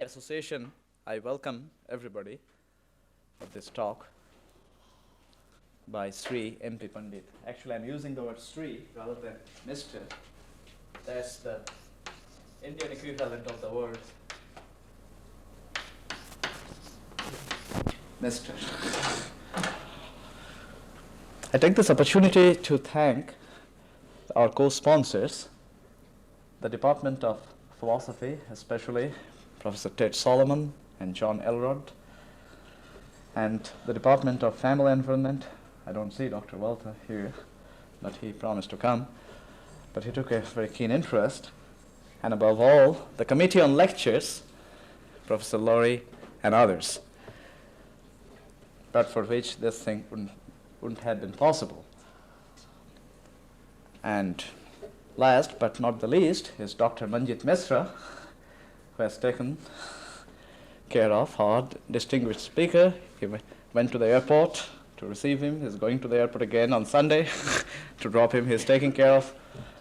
association, I welcome everybody of this talk by Sri M.P. Pandit. Actually, I'm using the word Sri rather than Mr. That's the Indian equivalent of the word Mr. I take this opportunity to thank our co-sponsors, the Department of Philosophy, especially Professor Ted Solomon and John Elrod, and the Department of Family Environment. I don't see Dr. Walter here, but he promised to come. But he took a very keen interest. And above all, the Committee on Lectures, Professor Laurie and others, but for which this thing wouldn't have been possible. And last but not the least is Dr. Manjit Misra, who has taken care of our distinguished speaker. He went to the airport to receive him. He's going to the airport again on Sunday to drop him. He's taking care of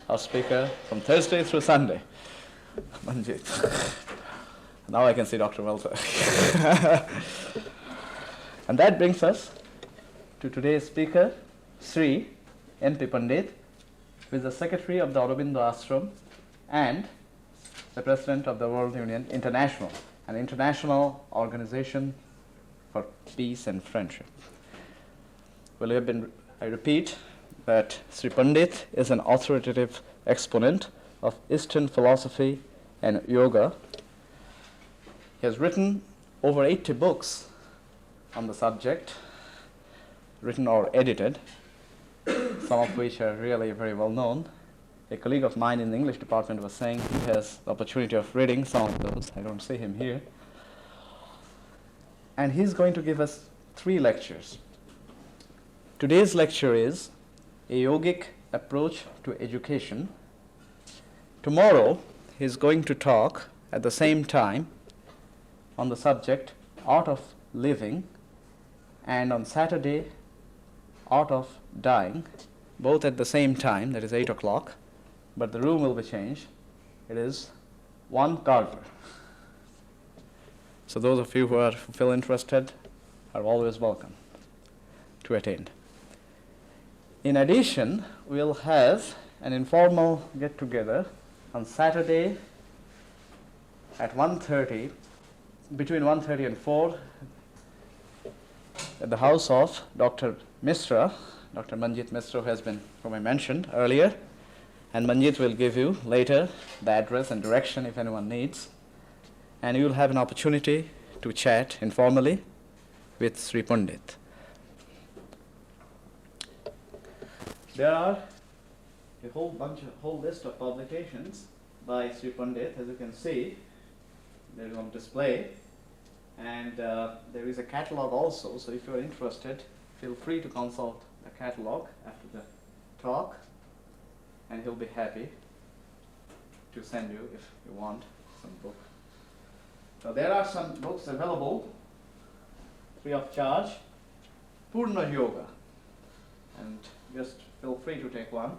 our speaker from Thursday through Sunday. Manjit. Now I can see Dr. Welter. And that brings us to today's speaker, Sri M.P. Pandit, who is the secretary of the Aurobindo Ashram and the president of the World Union International, an international organization for peace and friendship. Well, I repeat that Sri Pandit is an authoritative exponent of Eastern philosophy and yoga. He has written over 80 books on the subject, written or edited, some of which are really very well known. A colleague of mine in the English department was saying he has the opportunity of reading some of those. I don't see him here. And he's going to give us 3 lectures. Today's lecture is a yogic approach to education. Tomorrow, he's going to talk at the same time on the subject art of living, and on Saturday, art of dying, both at the same time, that is 8 o'clock, but the room will be changed. It is 1 Carver. So those of you who feel interested are always welcome to attend. In addition, we'll have an informal get-together on Saturday at 1:30, between 1:30 and 4, at the house of Dr. Misra, Dr. Manjit Misra, whom I mentioned earlier. And Manjit will give you later the address and direction if anyone needs. And you will have an opportunity to chat informally with Sri Pandit. There are a whole list of publications by Sri Pandit, as you can see. They're on display. And there is a catalog also, so if you're interested, feel free to consult the catalog after the talk, and he'll be happy to send you, if you want, some book. So there are some books available free of charge. Purna Yoga, and just feel free to take one.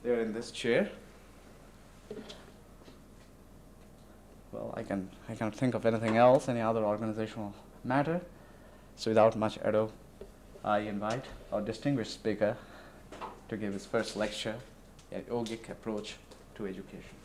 They're in this chair. Well, I cannot think of anything else, any other organizational matter. So without much ado, I invite our distinguished speaker to give his first lecture, a yogic approach to education.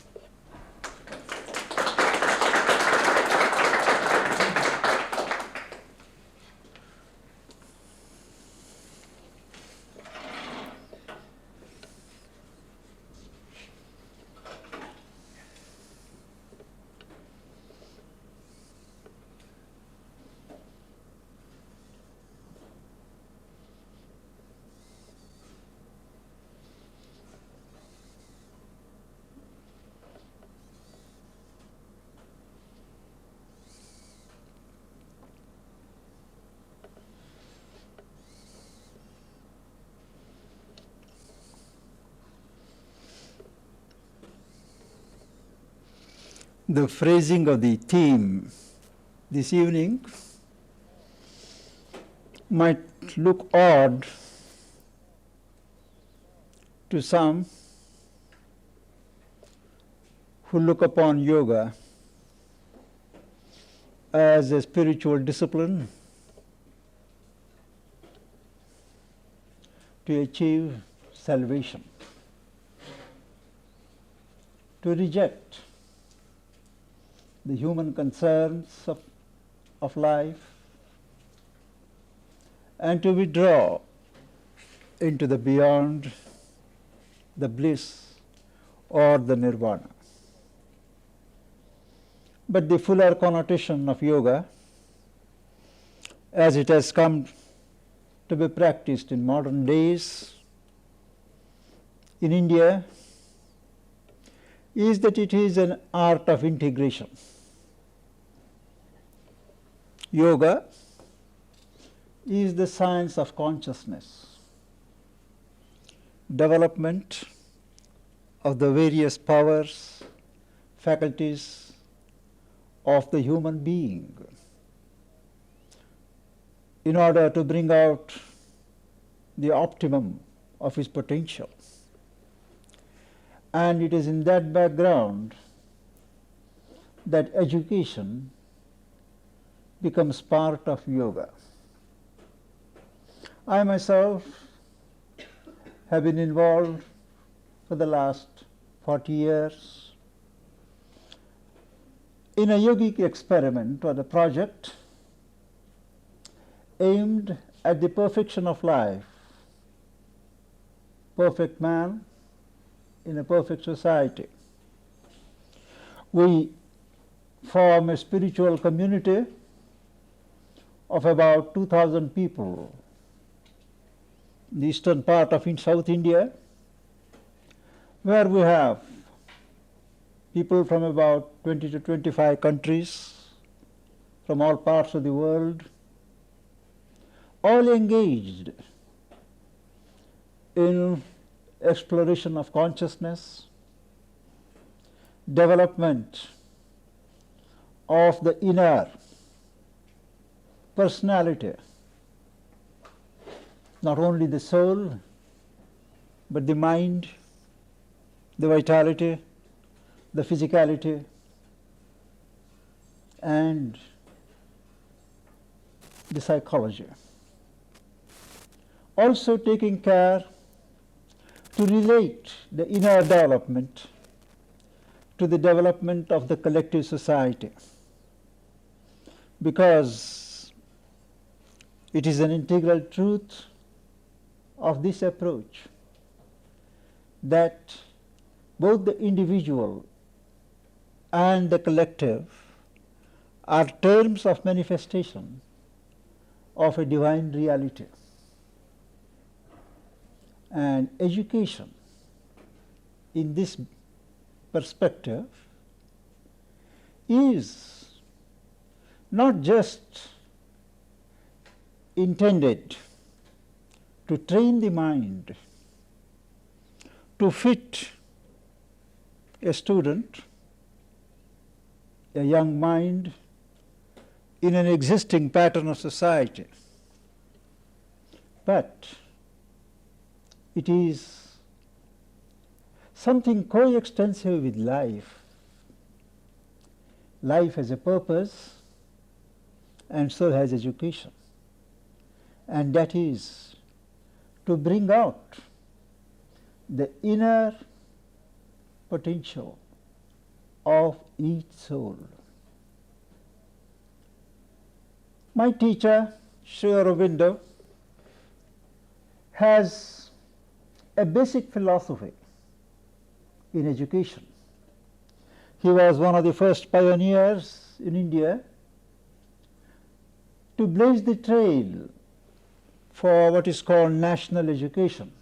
The phrasing of the theme this evening might look odd to some who look upon yoga as a spiritual discipline to achieve salvation, to reject the human concerns of life, and to withdraw into the beyond, the bliss or the nirvana. But the fuller connotation of yoga, as it has come to be practiced in modern days in India, is that it is an art of integration. Yoga is the science of consciousness, development of the various powers, faculties of the human being in order to bring out the optimum of his potential. And it is in that background that education becomes part of yoga. I myself have been involved for the last 40 years in a yogic experiment or a project aimed at the perfection of life, perfect man in a perfect society. We form a spiritual community of about 2,000 people in the eastern part of South India, where we have people from about 20 to 25 countries from all parts of the world, all engaged in exploration of consciousness, development of the inner personality, not only the soul, but the mind, the vitality, the physicality, and the psychology. Also taking care to relate the inner development to the development of the collective society, because it is an integral truth of this approach that both the individual and the collective are terms of manifestation of a divine reality. And education in this perspective is not just intended to train the mind to fit a student, a young mind, in an existing pattern of society, but it is something coextensive with life. Life has a purpose, and so has education, and that is to bring out the inner potential of each soul. My teacher, Sri Aurobindo, has a basic philosophy in education. He was one of the first pioneers in India to blaze the trail for what is called national education,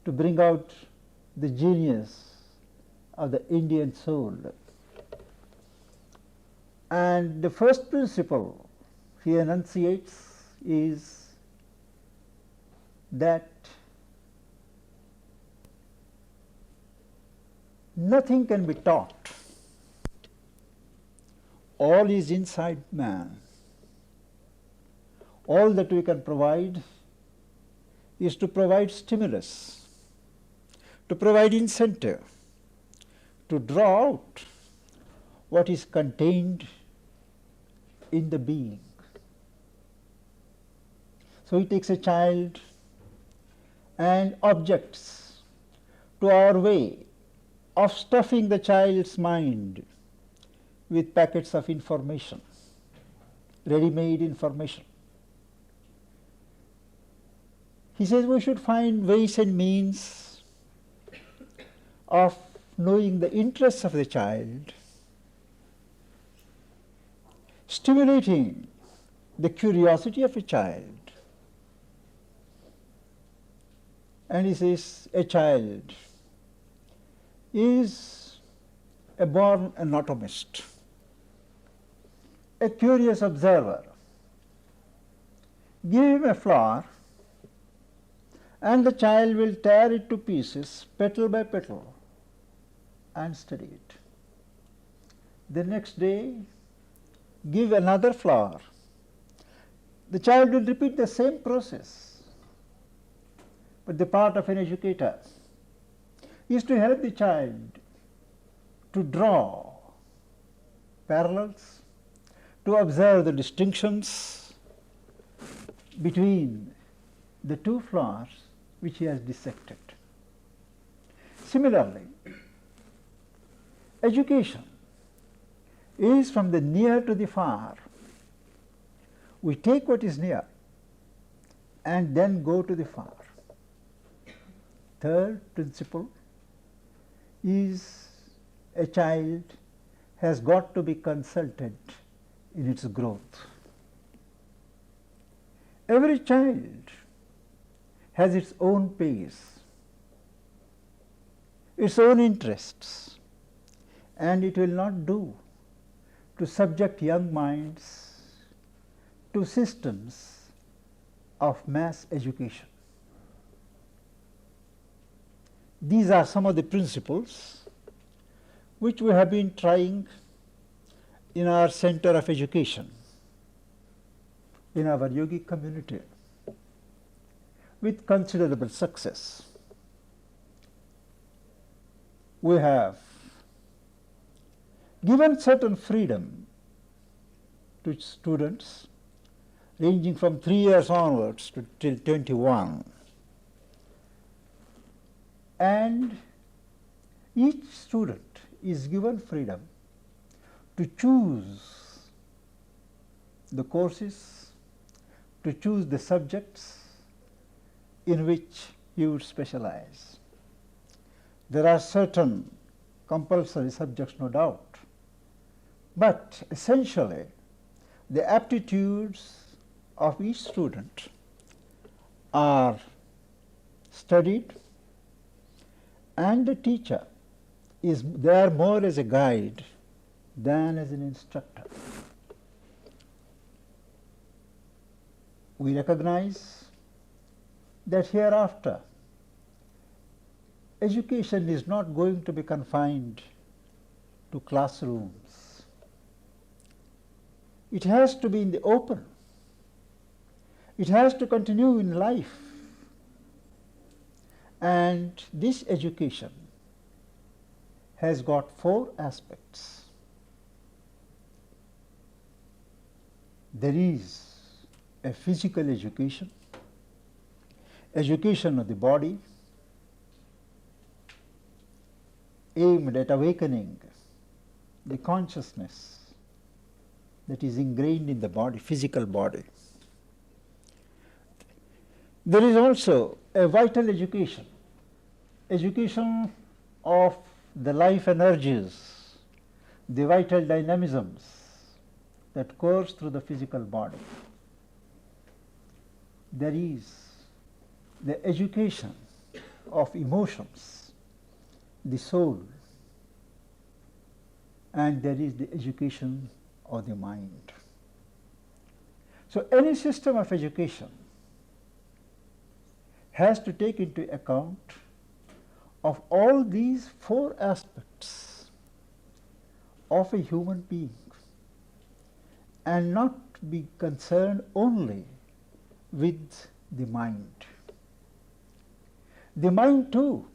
to bring out the genius of the Indian soul. And the first principle he enunciates is that nothing can be taught. All is inside man. All that we can provide is to provide stimulus, to provide incentive, to draw out what is contained in the being. So he takes a child and objects to our way of stuffing the child's mind with packets of information, ready-made information. He says we should find ways and means of knowing the interests of the child, stimulating the curiosity of a child. And he says a child is a born anatomist, a curious observer. Give him a flower and the child will tear it to pieces, petal by petal, and study it. The next day, give another flower. The child will repeat the same process. But the part of an educator is to help the child to draw parallels, to observe the distinctions between the two flowers which he has dissected. Similarly, education is from the near to the far. We take what is near and then go to the far. Third principle is a child has got to be consulted in its growth. Every child has its own pace, its own interests, and it will not do to subject young minds to systems of mass education. These are some of the principles which we have been trying in our center of education, in our yogic community, with considerable success. We have given certain freedom to students ranging from 3 years onwards to till 21. And each student is given freedom to choose the courses, to choose the subjects in which he would specialize. There are certain compulsory subjects, no doubt, but essentially the aptitudes of each student are studied, and the teacher is there more as a guide than as an instructor. We recognize that hereafter education is not going to be confined to classrooms. It has to be in the open. It has to continue in life. And this education has got 4 aspects. There is a physical education, education of the body, aimed at awakening the consciousness that is ingrained in the body, physical body. There is also a vital education, education of the life energies, the vital dynamisms that course through the physical body. There is the education of emotions, the soul, and there is the education of the mind. So any system of education has to take into account of all these 4 aspects of a human being and not be concerned only with the mind. The mind too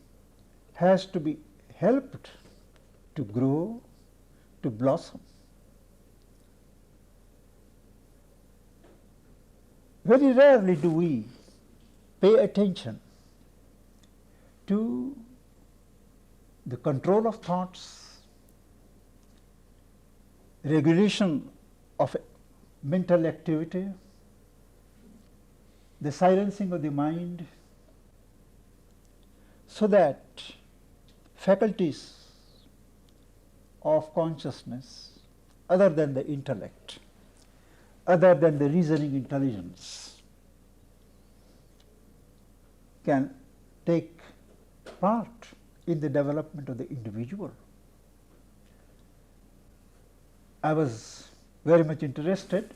has to be helped to grow, to blossom. Very rarely do we pay attention to the control of thoughts, regulation of mental activity, the silencing of the mind, so that faculties of consciousness other than the intellect, other than the reasoning intelligence, can take part in the development of the individual. I was very much interested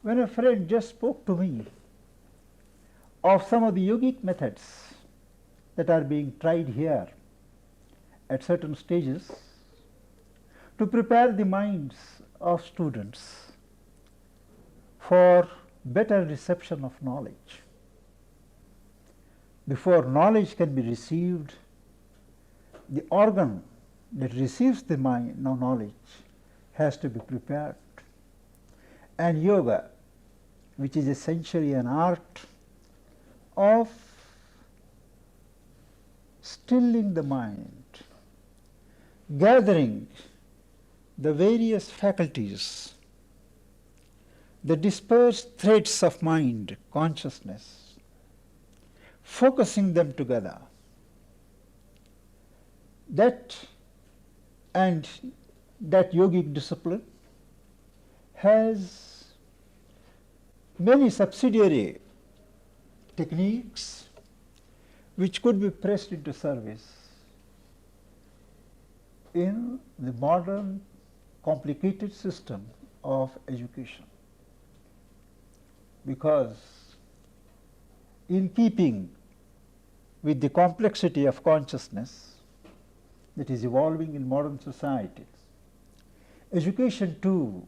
when a friend just spoke to me of some of the yogic methods that are being tried here at certain stages to prepare the minds of students for better reception of knowledge. Before knowledge can be received, the organ that receives the knowledge has to be prepared. And yoga, which is essentially an art of stilling the mind, gathering the various faculties, the dispersed threads of mind, consciousness, focusing them together. That yogic discipline has many subsidiary techniques which could be pressed into service in the modern complicated system of education. Because in keeping with the complexity of consciousness that is evolving in modern society, education too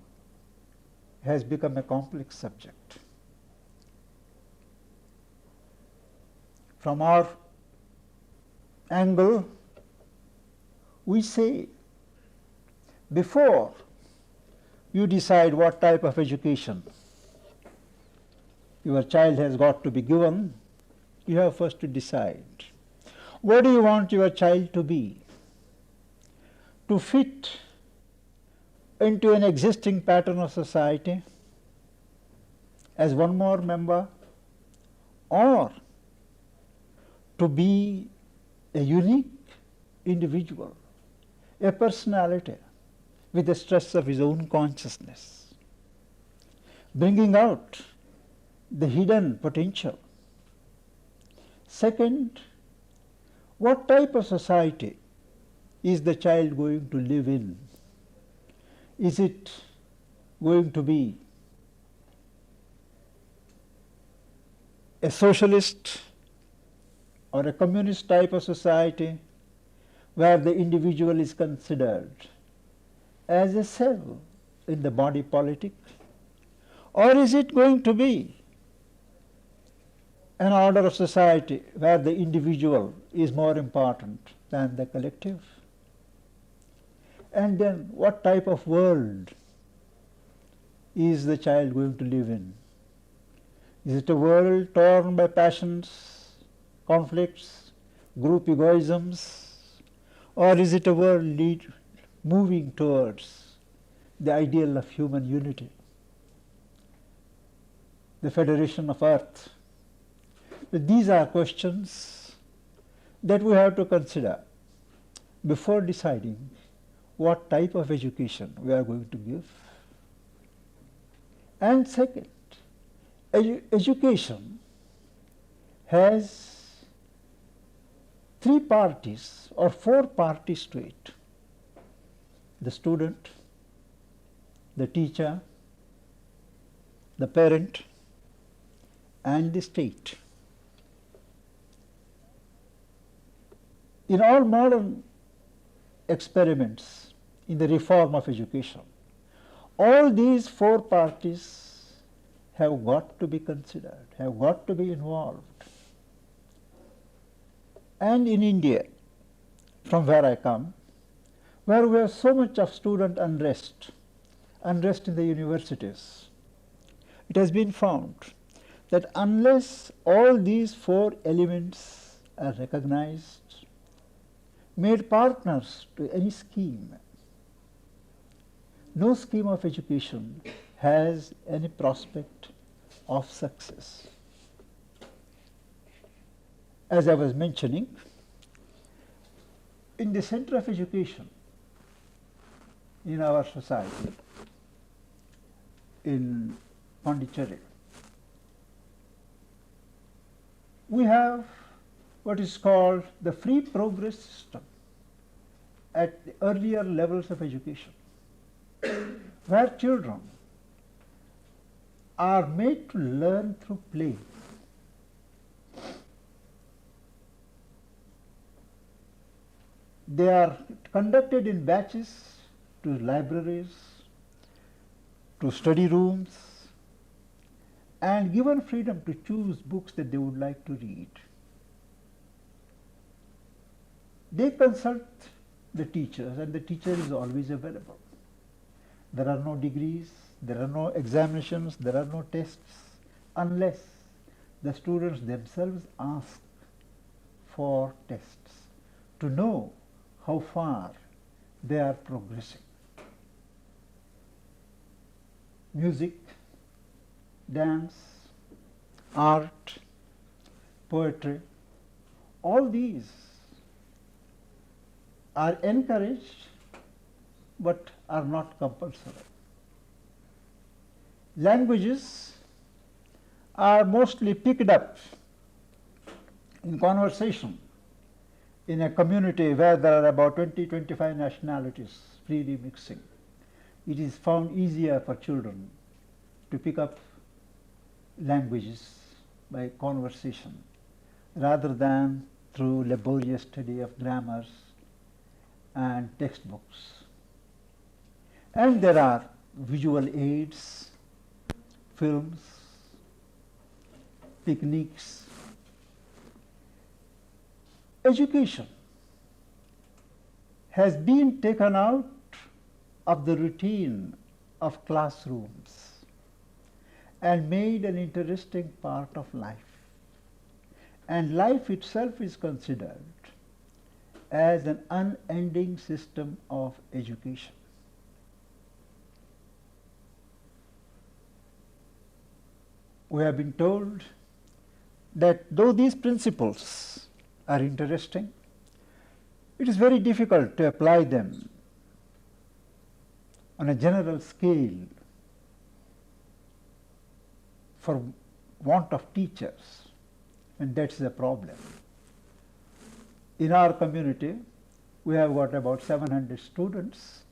has become a complex subject. From our angle, we say, before you decide what type of education your child has got to be given, you have first to decide, what do you want your child to be? To fit into an existing pattern of society as one more member, or to be a unique individual, a personality with the stress of his own consciousness, bringing out the hidden potential. Second, what type of society is the child going to live in? Is it going to be a socialist or a communist type of society where the individual is considered as a cell in the body politic? Or is it going to be an order of society where the individual is more important than the collective? And then what type of world is the child going to live in? Is it a world torn by passions, conflicts, group egoisms, or is it a world moving towards the ideal of human unity, the federation of earth? These are questions that we have to consider before deciding what type of education we are going to give. And second, education has three parties or four parties to it: the student, the teacher, the parent, and the state. In all modern experiments in the reform of education, all these four parties have got to be considered, have got to be involved. And in India, from where I come, where we have so much of student unrest in the universities. It has been found that unless all these four elements are recognized, made partners to any scheme, no scheme of education has any prospect of success. As I was mentioning, in the center of education in our society, in Pondicherry, we have what is called the free progress system at the earlier levels of education, where children are made to learn through play. They are conducted in batches to libraries, to study rooms, and given freedom to choose books that they would like to read. They consult the teachers, and the teacher is always available. There are no degrees, there are no examinations, there are no tests, unless the students themselves ask for tests to know how far they are progressing. Music, dance, art, poetry, all these are encouraged but are not compulsory. Languages are mostly picked up in conversation in a community where there are about 20-25 nationalities freely mixing. It is found easier for children to pick up languages by conversation rather than through laborious study of grammars and textbooks. And there are visual aids, films, picnics. Education has been taken out of the routine of classrooms and made an interesting part of life. And life itself is considered as an unending system of education. We have been told that though these principles are interesting, it is very difficult to apply them on a general scale for want of teachers, and that's the problem. In our community, we have got about 700 students,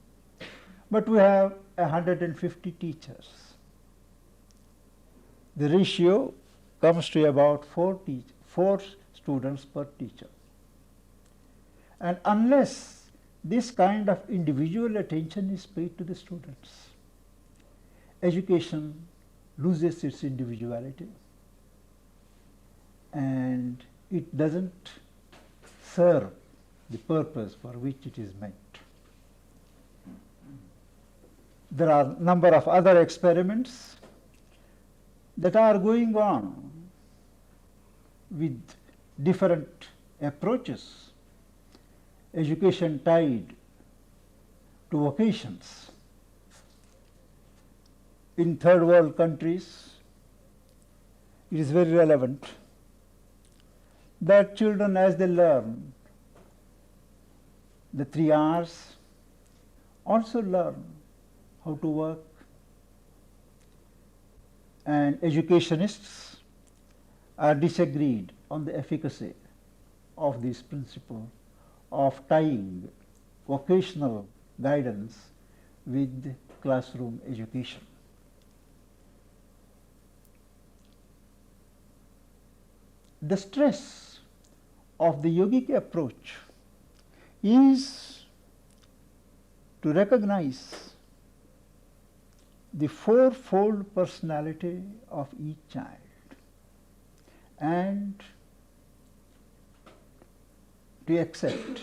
but we have 150 teachers. The ratio comes to about 4 students per teacher. And unless this kind of individual attention is paid to the students, education loses its individuality and it doesn't serve the purpose for which it is meant. There are a number of other experiments that are going on with different approaches. Education tied to vocations. In third world countries, it is very relevant that children, as they learn the 3 R's, also learn how to work. And educationists are disagreed on the efficacy of this principle of tying vocational guidance with classroom education. The stress of the yogic approach is to recognize the fourfold personality of each child and to accept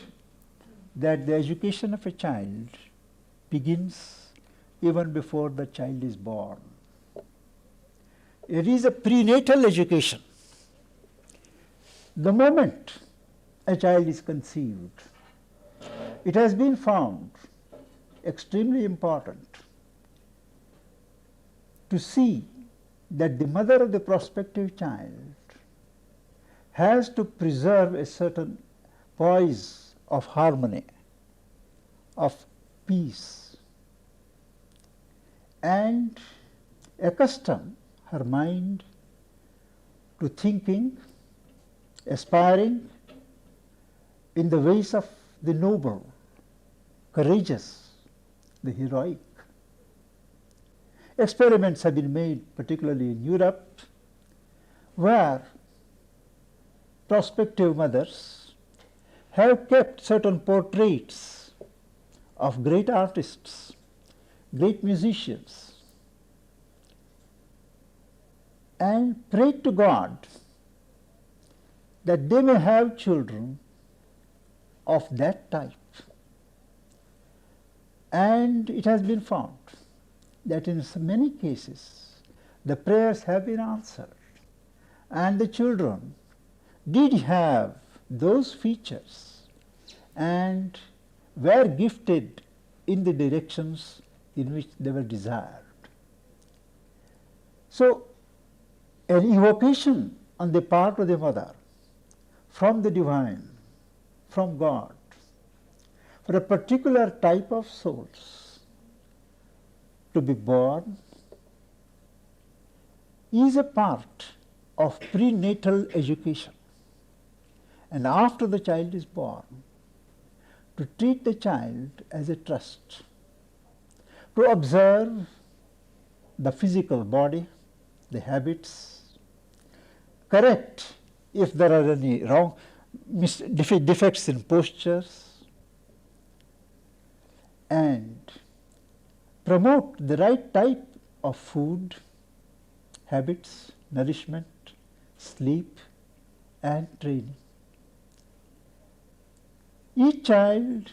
that the education of a child begins even before the child is born. It is a prenatal education. The moment a child is conceived, it has been found extremely important to see that the mother of the prospective child has to preserve a certain poise of harmony, of peace, and accustom her mind to thinking, aspiring in the ways of the noble, courageous, the heroic. Experiments have been made, particularly in Europe, where prospective mothers have kept certain portraits of great artists, great musicians, and prayed to God that they may have children of that type. And it has been found that in many cases the prayers have been answered and the children did have those features and were gifted in the directions in which they were desired. So, an evocation on the part of the mother from the divine, from God, for a particular type of souls to be born is a part of prenatal education. And after the child is born, to treat the child as a trust, to observe the physical body, the habits, correct if there are any wrong defects in postures, and promote the right type of food, habits, nourishment, sleep, and training. Each child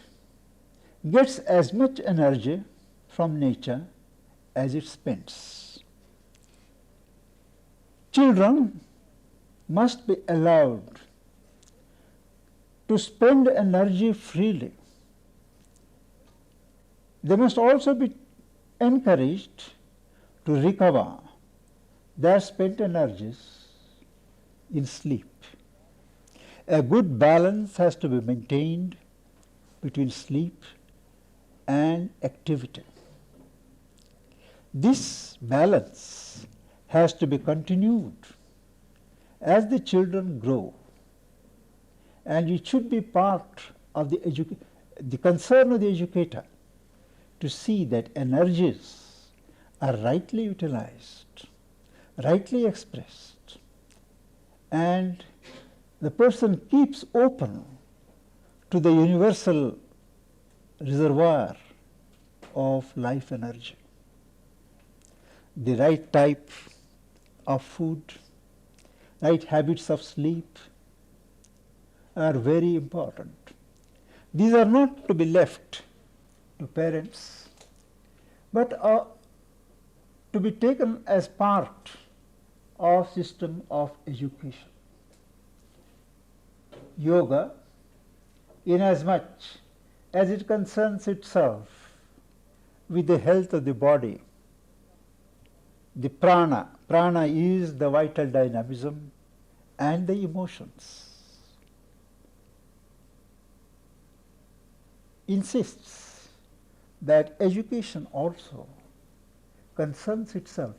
gets as much energy from nature as it spends. Children must be allowed to spend energy freely. They must also be encouraged to recover their spent energies in sleep. A good balance has to be maintained between sleep and activity. This balance has to be continued as the children grow, and it should be part of the concern of the educator to see that energies are rightly utilized, rightly expressed, and the person keeps open to the universal reservoir of life energy. The right type of food, right habits of sleep are very important. These are not to be left to parents, but to be taken as part of system of education. Yoga, inasmuch as it concerns itself with the health of the body, the prana is the vital dynamism and the emotions, insists that education also concerns itself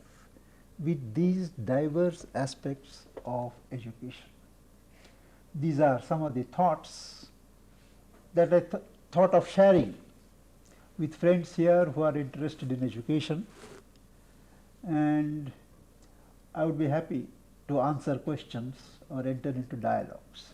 with these diverse aspects of education. These are some of the thoughts that I thought of sharing with friends here who are interested in education, and I would be happy to answer questions or enter into dialogues.